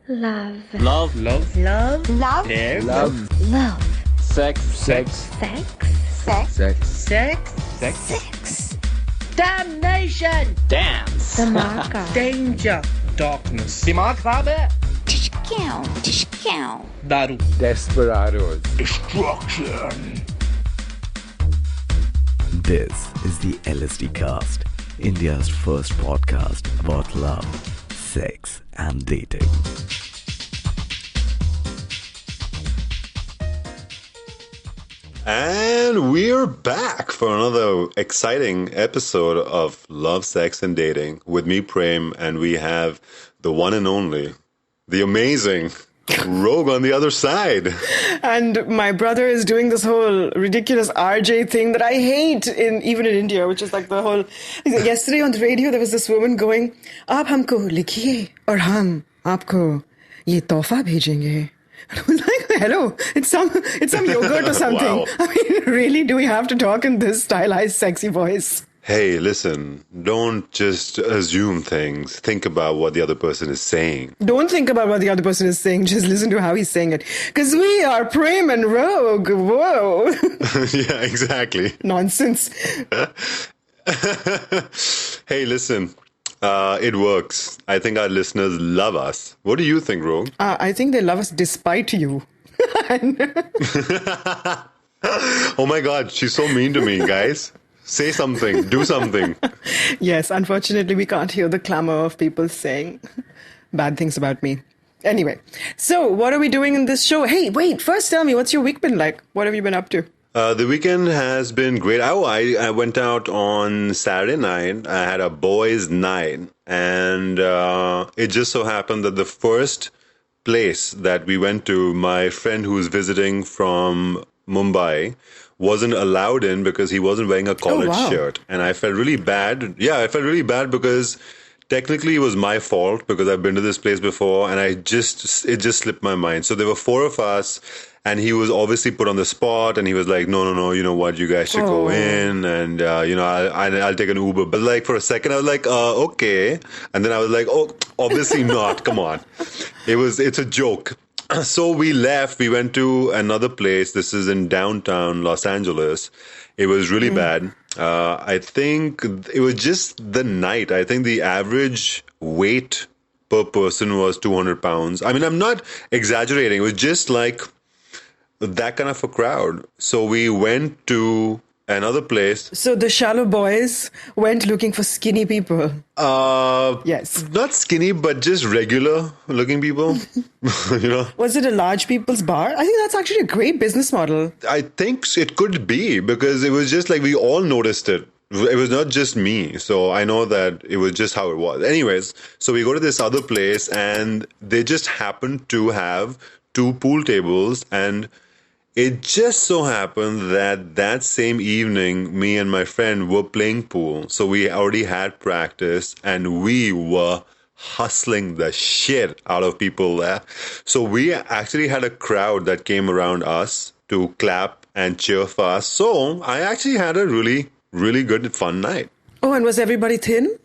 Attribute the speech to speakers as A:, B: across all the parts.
A: Love.
B: Love. Love.
A: Love.
C: Love.
B: Sex.
A: Love. Love.
B: Sex.
A: Sex.
C: Sex.
B: Sex.
A: Sex.
B: Sex.
C: Sex.
A: Damnation.
B: Dance.
A: Dhamaka.
D: Danger. Darkness.
B: दिमाग खराब है.
C: Discount.
D: Daru.
B: Desperados.
D: Destruction.
E: This is the LSDcast, India's first podcast about love, sex, and dating.
F: And we're back for another exciting episode of Love, Sex, and Dating with me, Prem, and we have the one and only, the amazing Rogue on the other side.
G: And my brother is doing this whole ridiculous RJ thing that I hate even in India, which is like the whole... Yesterday on the radio, there was this woman going, "Aap humko likhiye, aur hum aapko ye tohfa bhejenge." And I was like, hello, it's some yogurt or something.
F: Wow.
G: I mean, really, do we have to talk in this stylized, sexy voice?
F: Hey, listen, don't just assume things. Think about what the other person is saying.
G: Don't think about what the other person is saying. Just listen to how he's saying it. Because we are Prem and Rogue. Whoa.
F: Yeah, exactly.
G: Nonsense.
F: Hey, listen, it works. I think our listeners love us. What do you think, Rogue?
G: I think they love us despite you.
F: Oh my God, she's so mean to me, guys. Say something, do something.
G: Yes, unfortunately, we can't hear the clamor of people saying bad things about me. Anyway, so what are we doing in this show? Hey, wait, first tell me, what's your week been like? What have you been up to?
F: The weekend has been great. I went out on Saturday night. I had a boys' night. And it just so happened that the first place that we went to, my friend who's visiting from Mumbai wasn't allowed in because he wasn't wearing a collared shirt. And I felt really bad. Yeah, I felt really bad because technically it was my fault because I've been to this place before and it just slipped my mind. So there were four of us and he was obviously put on the spot and he was like, no, you know what, you guys should go in and, I'll take an Uber. But like for a second I was like, okay. And then I was like, oh, obviously not. Come on. It's a joke. So we left. We went to another place. This is in downtown Los Angeles. It was really bad. I think it was just the night. I think the average weight per person was 200 pounds. I mean, I'm not exaggerating. It was just like that kind of a crowd. So we went to another place.
G: So the shallow boys went looking for skinny people. Yes.
F: Not skinny, but just regular looking people. You know?
G: Was it a large people's bar? I think that's actually a great business model.
F: I think it could be because it was just like we all noticed it. It was not just me. So I know that it was just how it was. Anyways, so we go to this other place and they just happened to have two pool tables and it just so happened that same evening, me and my friend were playing pool. So we already had practice and we were hustling the shit out of people there. So we actually had a crowd that came around us to clap and cheer for us. So I actually had a really, really good, fun night.
G: Oh, and was everybody thin?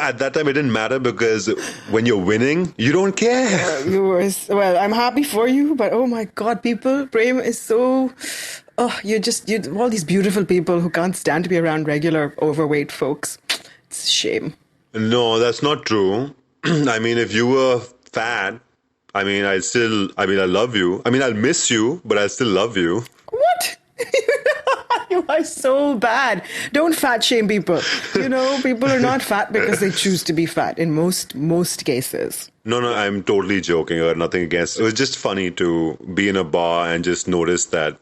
F: At that time it didn't matter because when you're winning, you don't care.
G: Well, I'm happy for you, but oh my God, Prem is so... Oh, you're all these beautiful people who can't stand to be around regular overweight folks. It's a shame.
F: No, that's not true. I mean, if you were fat, I love you. I mean, I'll miss you, but I still love you.
G: What? You are so bad. Don't fat shame people. People are not fat because they choose to be fat in most cases.
F: No, I'm totally joking. I got nothing against it. It was just funny to be in a bar and just notice that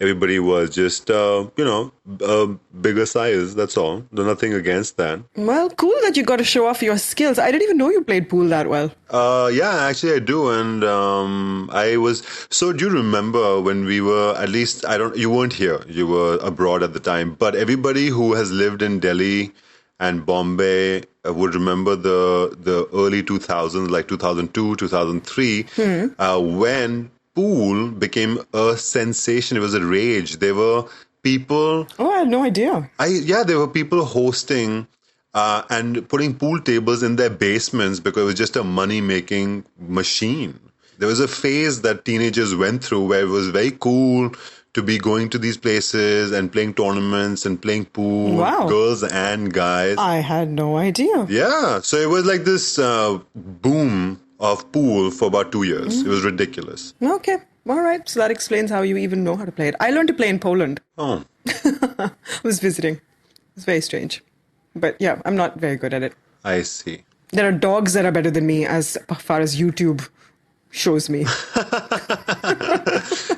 F: everybody was just, bigger size. That's all. There's nothing against that.
G: Well, cool that you got to show off your skills. I didn't even know you played pool that well.
F: Yeah, actually I do. And so do you remember when we were, at least, you weren't here. You were abroad at the time. But everybody who has lived in Delhi and Bombay would remember the early 2000s, like 2002, 2003, when pool became a sensation. It was a rage. There were people...
G: Oh, I had no idea.
F: There were people hosting and putting pool tables in their basements because it was just a money-making machine. There was a phase that teenagers went through where it was very cool to be going to these places and playing tournaments and playing pool,
G: Wow.
F: girls and guys.
G: I had no idea.
F: Yeah, so it was like this boom of pool for about 2 years. It was ridiculous.
G: Okay. All right. So that explains how you even know how to play it. I learned to play in Poland.
F: Oh,
G: I was visiting. It's very strange. But yeah, I'm not very good at it.
F: I see.
G: There are dogs that are better than me as far as YouTube shows me.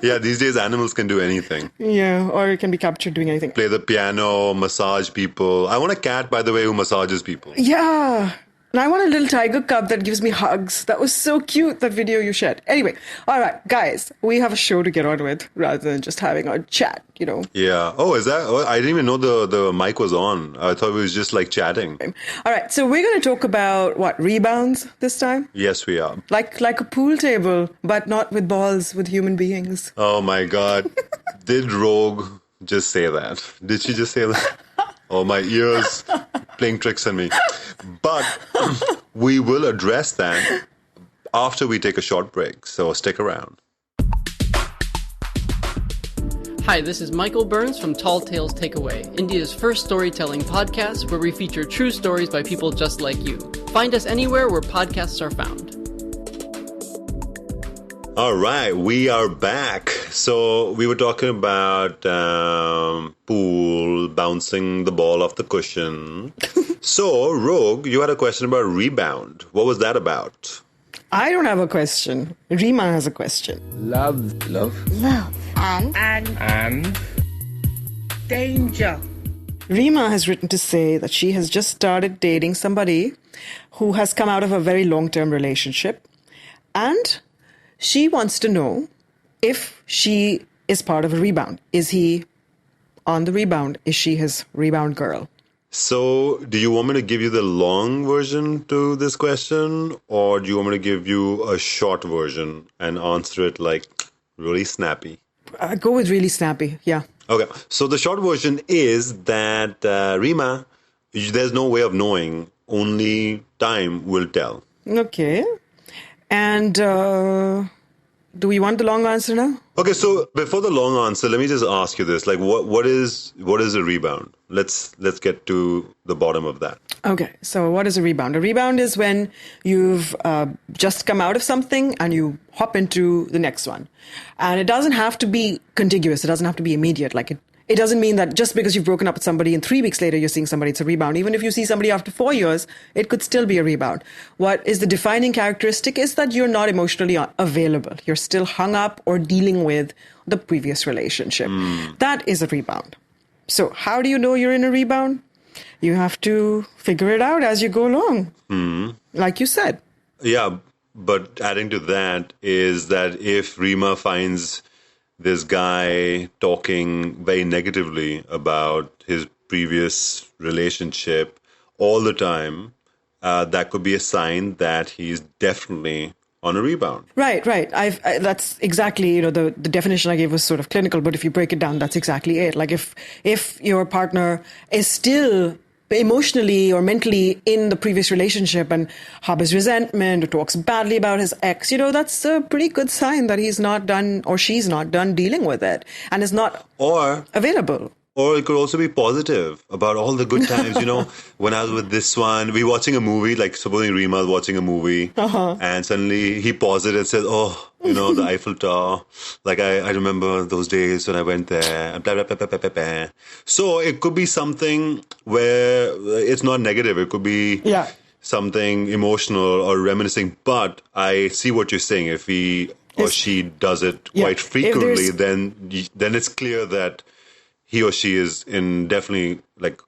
F: Yeah, these days animals can do anything.
G: Yeah, or it can be captured doing anything.
F: Play the piano, massage people. I want a cat, by the way, who massages people.
G: Yeah. And I want a little tiger cub that gives me hugs. That was so cute, that video you shared. Anyway, all right, guys, we have a show to get on with rather than just having a chat, you know.
F: Yeah. Oh, is that? Oh, I didn't even know the mic was on. I thought it was just like chatting.
G: All right, so we're going to talk about, what, rebounds this time?
F: Yes, we are.
G: Like a pool table, but not with balls, with human beings.
F: Oh my God. Did Rogue just say that? Did she just say that? Oh, my ears playing tricks on me. But we will address that after we take a short break. So stick around.
H: Hi, this is Michael Burns from Tall Tales Takeaway, India's first storytelling podcast where we feature true stories by people just like you. Find us anywhere where podcasts are found.
F: All right, we are back. So we were talking about pool, bouncing the ball off the cushion. So, Rogue, you had a question about Rebound. What was that about?
G: I don't have a question. Rima has a question.
B: Love.
A: Love.
D: And
A: Danger.
G: Rima has written to say that she has just started dating somebody who has come out of a very long-term relationship. And she wants to know if she is part of a rebound. Is he on the rebound? Is she his rebound girl?
F: So, do you want me to give you the long version to this question, or do you want me to give you a short version and answer it like really snappy?
G: Go with really snappy, yeah.
F: Okay, so the short version is that Rima, there's no way of knowing. Only time will tell.
G: Okay. And do we want the long answer now?
F: Okay, so before the long answer, let me just ask you this: like, what is a rebound? Let's get to the bottom of that.
G: Okay, so what is a rebound? A rebound is when you've just come out of something and you hop into the next one. And it doesn't have to be contiguous. It doesn't have to be immediate. Like it doesn't mean that just because you've broken up with somebody and 3 weeks later you're seeing somebody, it's a rebound. Even if you see somebody after 4 years, it could still be a rebound. What is the defining characteristic is that you're not emotionally available. You're still hung up or dealing with the previous relationship. That is a rebound. So how do you know you're in a rebound? You have to figure it out as you go along, like you said.
F: Yeah, but adding to that is that if Rima finds this guy talking very negatively about his previous relationship all the time, that could be a sign that he's definitely on a rebound.
G: Right. That's exactly, the definition I gave was sort of clinical, but if you break it down, that's exactly it. Like if your partner is still emotionally or mentally in the previous relationship and harbors resentment or talks badly about his ex, that's a pretty good sign that he's not done or she's not done dealing with it and is not available.
F: Or it could also be positive about all the good times. When I was with this one, we were watching a movie, like supposing Rima was watching a movie, and suddenly he paused it and said, the Eiffel Tower. Like, I remember those days when I went there, and blah, blah, blah, blah, blah, blah. So it could be something where it's not negative. It could be something emotional or reminiscing. But I see what you're saying. If he or she does it quite frequently, then it's clear that he or she is definitely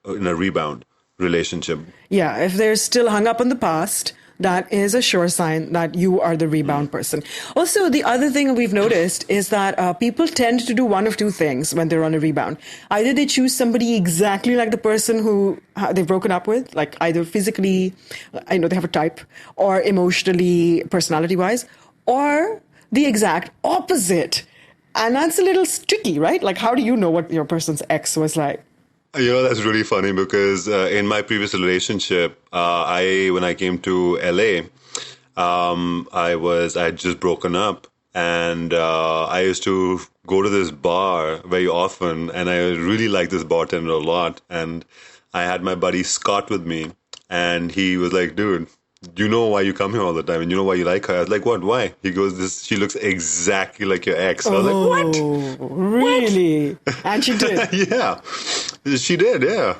F: in a rebound relationship.
G: Yeah, if they're still hung up on the past, that is a sure sign that you are the rebound person. Also, the other thing we've noticed is that people tend to do one of two things when they're on a rebound. Either they choose somebody exactly like the person who they've broken up with, like either physically, they have a type, or emotionally, personality-wise, or the exact opposite. And that's a little tricky, right? Like, how do you know what your person's ex was like?
F: That's really funny because in my previous relationship, when I came to LA, I had just broken up, and I used to go to this bar very often, and I really liked this bartender a lot. And I had my buddy Scott with me, and he was like, "Dude, you know why you come here all the time, and you know why you like her?" I was like, "What? Why?" He goes, "She looks exactly like your ex." I was like, "What?
G: Really?" And she did.
F: Yeah, she did. Yeah,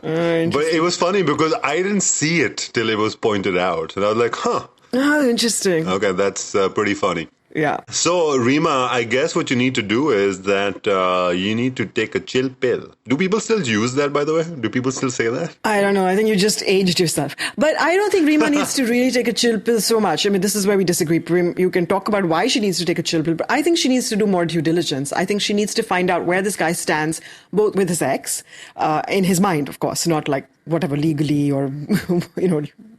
F: but it was funny because I didn't see it till it was pointed out, and I was like, "Huh."
G: Oh, interesting.
F: Okay, that's pretty funny.
G: Yeah.
F: So, Rima, I guess what you need to do is that you need to take a chill pill. Do people still use that, by the way? Do people still say that?
G: I don't know. I think you just aged yourself. But I don't think Rima needs to really take a chill pill so much. I mean, this is where we disagree. You can talk about why she needs to take a chill pill, but I think she needs to do more due diligence. I think she needs to find out where this guy stands, both with his ex, in his mind, of course, not like whatever legally or,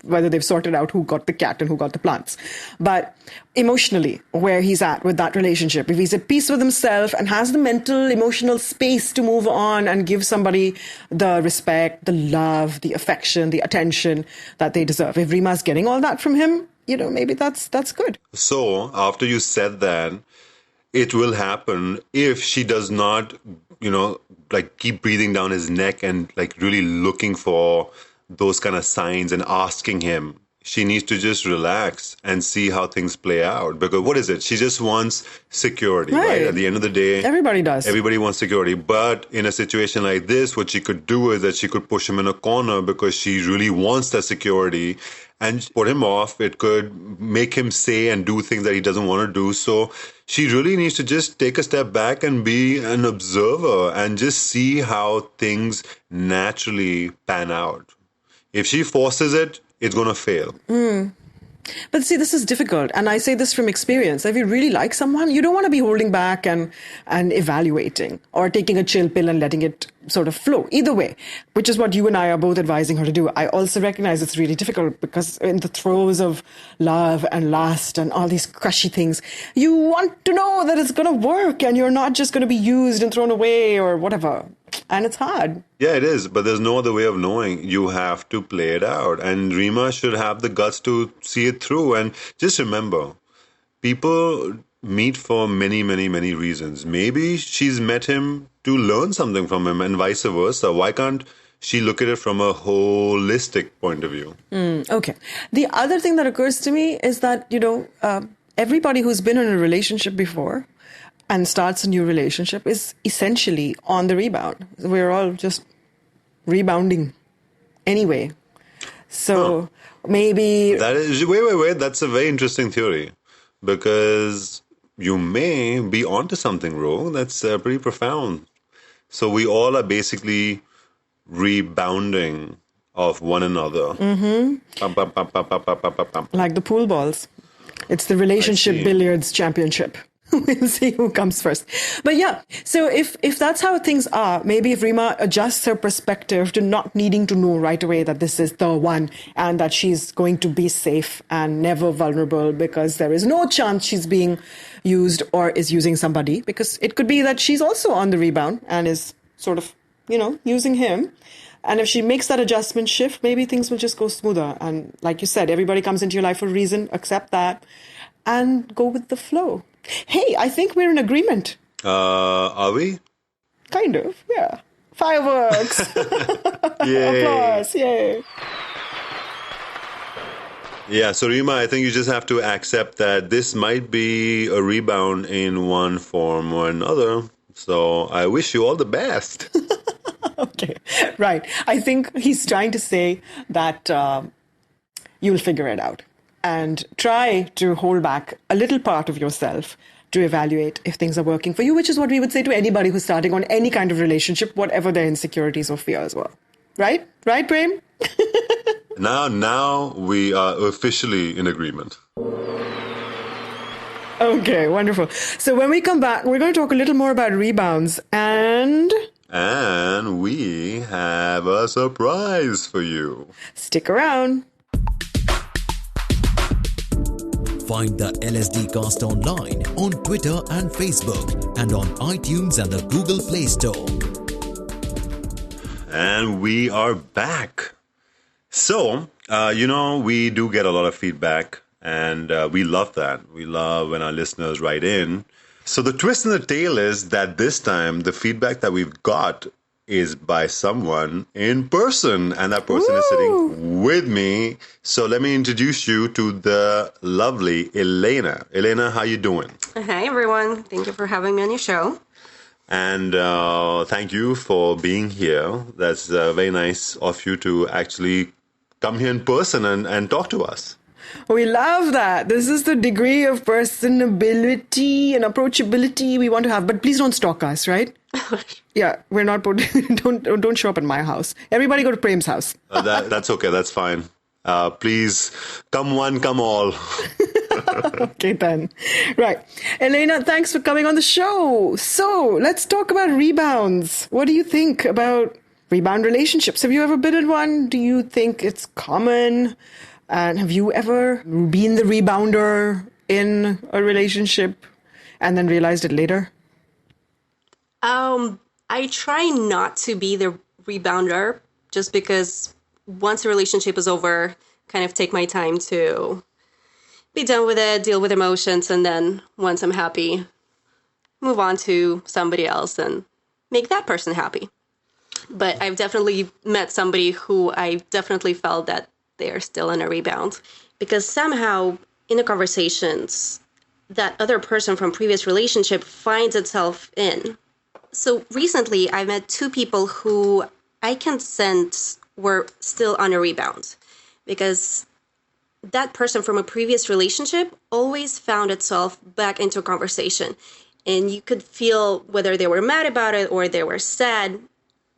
G: whether they've sorted out who got the cat and who got the plants. But emotionally, where he's at with that relationship, if he's at peace with himself and has the mental, emotional space to move on and give somebody the respect, the love, the affection, the attention that they deserve. If Rima's getting all that from him, maybe that's good.
F: So, after you said that, it will happen if she does not, keep breathing down his neck and really looking for those kind of signs and asking him. She needs to just relax and see how things play out. Because what is it? She just wants security, right? At the end of the day,
G: everybody does.
F: Everybody wants security. But in a situation like this, what she could do is that she could push him in a corner because she really wants that security and put him off. It could make him say and do things that he doesn't want to do. So she really needs to just take a step back and be an observer and just see how things naturally pan out. If she forces it, it's going to fail.
G: But see, this is difficult. And I say this from experience. If you really like someone, you don't want to be holding back and evaluating or taking a chill pill and letting it sort of flow. Either way, which is what you and I are both advising her to do. I also recognize it's really difficult because in the throes of love and lust and all these crushy things, you want to know that it's going to work and you're not just going to be used and thrown away or whatever. And it's hard.
F: Yeah, it is. But there's no other way of knowing. You have to play it out. And Rima should have the guts to see it through. And just remember, people meet for many, many, many reasons. Maybe she's met him to learn something from him and vice versa. Why can't she look at it from a holistic point of view?
G: Okay. The other thing that occurs to me is that, everybody who's been in a relationship before and starts a new relationship is essentially on the rebound. We're all just rebounding anyway. So maybe...
F: That is, wait. That's a very interesting theory because you may be onto something, Ro. That's pretty profound. So we all are basically rebounding off one another.
G: Like the pool balls. It's the relationship billiards championship. We'll see who comes first. But yeah, so if that's how things are, maybe if Rima adjusts her perspective to not needing to know right away that this is the one and that she's going to be safe and never vulnerable because there is no chance she's being used or is using somebody, because it could be that she's also on the rebound and is sort of, using him. And if she makes that adjustment shift, maybe things will just go smoother. And like you said, everybody comes into your life for a reason, accept that and go with the flow. Hey, I think we're in agreement.
F: Are we?
G: Kind of, yeah. Fireworks.
F: Yay.
G: Applause, yay.
F: Yeah, so Rima, I think you just have to accept that this might be a rebound in one form or another. So I wish you all the best.
G: Okay, right. I think he's trying to say that you'll figure it out. And try to hold back a little part of yourself to evaluate if things are working for you, which is what we would say to anybody who's starting on any kind of relationship, whatever their insecurities or fears were. Right? Right, Prem?
F: Now we are officially in agreement.
G: Okay, wonderful. So when we come back, we're going to talk a little more about rebounds and
F: we have a surprise for you.
G: Stick around.
I: Find the LSDcast online on Twitter and Facebook and on iTunes and the Google Play Store.
F: And we are back. So, we do get a lot of feedback, and we love that. We love when our listeners write in. So the twist in the tale is that this time, the feedback that we've got is by someone in person, and that person is sitting with me. So let me introduce you to the lovely Elena. Elena, how you doing?
J: Hi, everyone. Thank you for having me on your show.
F: And thank you for being here. That's very nice of you to actually come here in person and talk to us.
G: We love that. This is the degree of personability and approachability we want to have. But please don't stalk us, right? Yeah, we're not. Don't show up at my house. Everybody go to Prem's house.
F: That's okay. That's fine. Please, come one, come all.
G: Okay, then. Right. Elena, thanks for coming on the show. So let's talk about rebounds. What do you think about rebound relationships? Have you ever been in one? Do you think it's common? And have you ever been the rebounder in a relationship and then realized it later?
J: I try not to be the rebounder just because once a relationship is over, kind of take my time to be done with it, deal with emotions, and then once I'm happy, move on to somebody else and make that person happy. But I've definitely met somebody who I definitely felt that they are still in a rebound because somehow in the conversations that other person from previous relationship finds itself in. So recently I met two people who I can sense were still on a rebound because that person from a previous relationship always found itself back into a conversation. And you could feel whether they were mad about it or they were sad,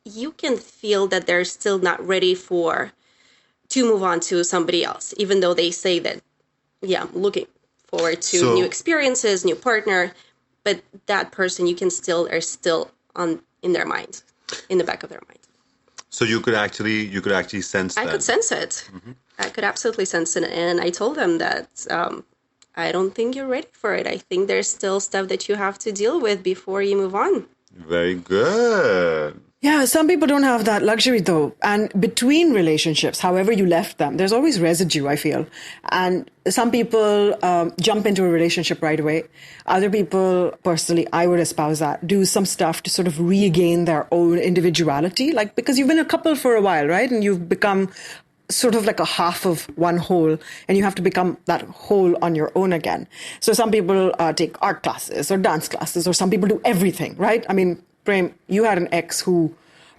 J: you can feel that they're still not ready to move on to somebody else, even though they say that, yeah, I'm looking forward to new experiences, new partner, but that person are still in their mind, in the back of their mind.
F: So you could actually sense that.
J: I could sense it. Mm-hmm. I could absolutely sense it. And I told them that I don't think you're ready for it. I think there's still stuff that you have to deal with before you move on.
F: Very good.
G: Yeah, some people don't have that luxury though. And between relationships, however you left them, there's always residue, I feel. And some people jump into a relationship right away. Other people, personally, I would espouse that, do some stuff to sort of regain their own individuality. Like, because you've been a couple for a while, right? And you've become sort of like a half of one whole, and you have to become that whole on your own again. So some people take art classes or dance classes, or some people do everything, right? I mean, Prem, you had an ex who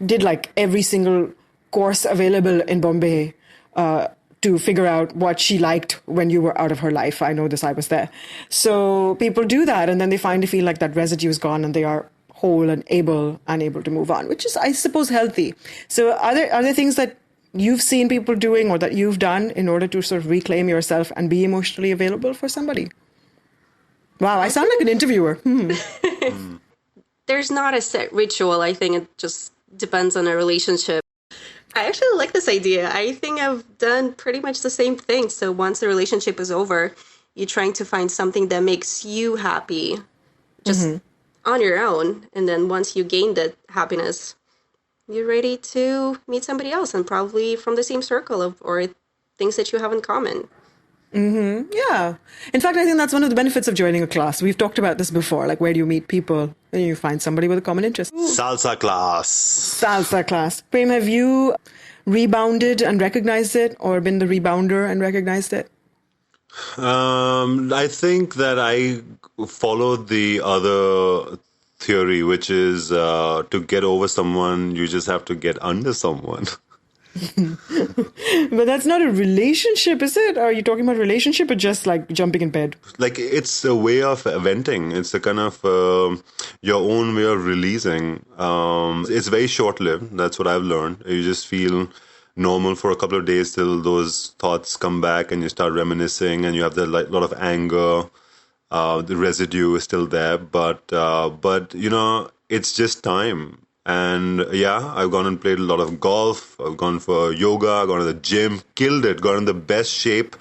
G: did like every single course available in Bombay to figure out what she liked when you were out of her life. I know this, I was there. So people do that, and then they finally feel like that residue is gone and they are whole and able to move on, which is, I suppose, healthy. So are there things that you've seen people doing or that you've done in order to sort of reclaim yourself and be emotionally available for somebody? Wow, I sound like an interviewer.
J: There's not a set ritual. I think it just depends on a relationship. I actually like this idea. I think I've done pretty much the same thing. So once the relationship is over, you're trying to find something that makes you happy just on your own. And then once you gain that happiness, you're ready to meet somebody else, and probably from the same circle or things that you have in common.
G: Mm-hmm. Yeah. In fact, I think that's one of the benefits of joining a class. We've talked about this before, like where do you meet people and you find somebody with a common interest.
F: Salsa class.
G: Prem, have you rebounded and recognized it, or been the rebounder and recognized it?
F: I think that I followed the other theory, which is to get over someone, you just have to get under someone.
G: But that's not a relationship, is it? Are you talking about relationship or just like jumping in bed?
F: Like, it's a way of venting. It's a kind of your own way of releasing. It's very short-lived. That's what I've learned. You just feel normal for a couple of days till those thoughts come back and you start reminiscing and you have a lot of anger. The residue is still there, but it's just time. And yeah, I've gone and played a lot of golf. I've gone for yoga. I've gone to the gym, killed it, got in the best shape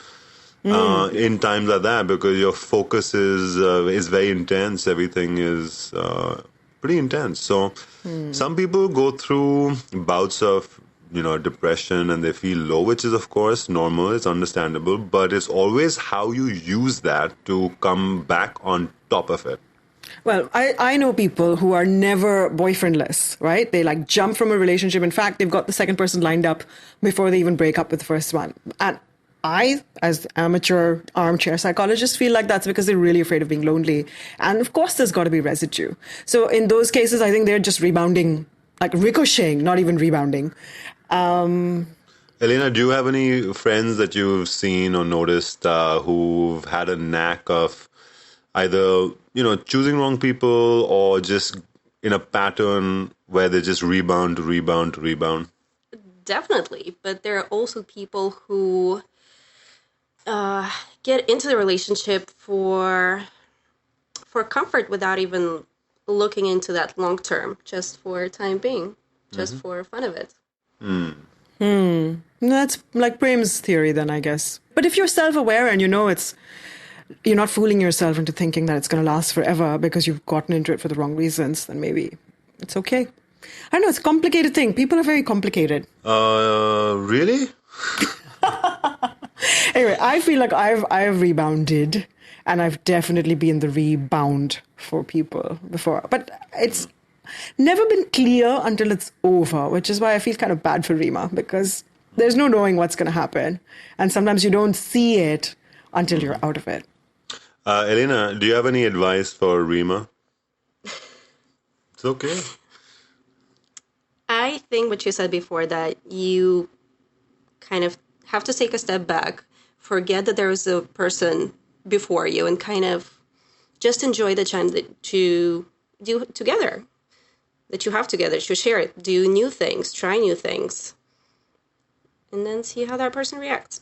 F: in times like that, because your focus is very intense. Everything is pretty intense. So some people go through bouts of, depression and they feel low, which is, of course, normal. It's understandable. But it's always how you use that to come back on top of it.
G: Well, I know people who are never boyfriendless, right? They like jump from a relationship. In fact, they've got the second person lined up before they even break up with the first one. And I, as amateur armchair psychologist, feel like that's because they're really afraid of being lonely. And of course, there's got to be residue. So in those cases, I think they're just rebounding, like ricocheting, not even rebounding.
F: Elena, do you have any friends that you've seen or noticed who've had a knack of either, choosing wrong people or just in a pattern where they just rebound?
J: Definitely. But there are also people who get into the relationship for comfort without even looking into that long term, just for time being, just for fun of it.
G: That's like Prem's theory then, I guess. But if you're self-aware and you're not fooling yourself into thinking that it's going to last forever because you've gotten into it for the wrong reasons, then maybe it's okay. I don't know, it's a complicated thing. People are very complicated.
F: Really?
G: Anyway, I feel like I've rebounded, and I've definitely been the rebound for people before. But it's never been clear until it's over, which is why I feel kind of bad for Rima, because there's no knowing what's going to happen. And sometimes you don't see it until you're out of it.
F: Elena, do you have any advice for Rima? It's okay.
J: I think what you said before, that you kind of have to take a step back, forget that there was a person before you, and kind of just enjoy the time to do together, that you have together, to share it, do new things, try new things, and then see how that person reacts.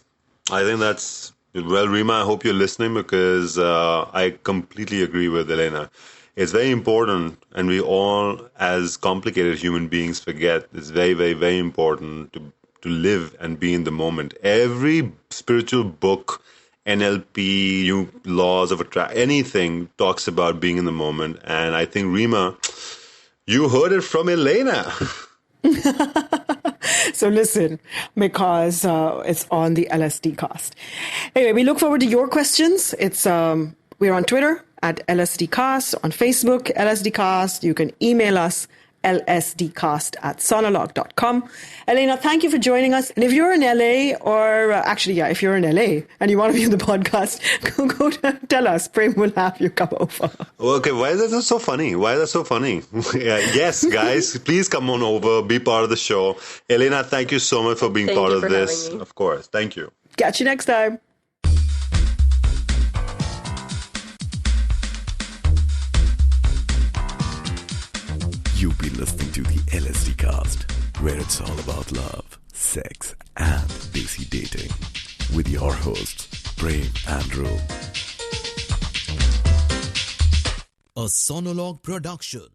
F: I think that's, well, Rima, I hope you're listening, because I completely agree with Elena. It's very important, and we all, as complicated human beings, forget it's very, very, very important to live and be in the moment. Every spiritual book, NLP, laws of attraction, anything talks about being in the moment. And I think, Rima, you heard it from Elena.
G: So listen, because it's on the LSDcast. Anyway, we look forward to your questions. We're on Twitter at LSDcast, on Facebook, LSDcast. You can email us, lsdcast@sonolog.com. Elena, thank you for joining us. And if you're in LA, or if you're in LA and you want to be in the podcast, go tell us. Prem will have you come over.
F: Okay, why is that so funny? Yes, guys, please come on over, be part of the show. Elena, thank you so much for being part of this. Of course, thank you.
G: Catch you next time.
E: You've been listening to the LSDcast, where it's all about love, sex, and desi dating, with your hosts, Prem and Ro.
I: A Sonolog production.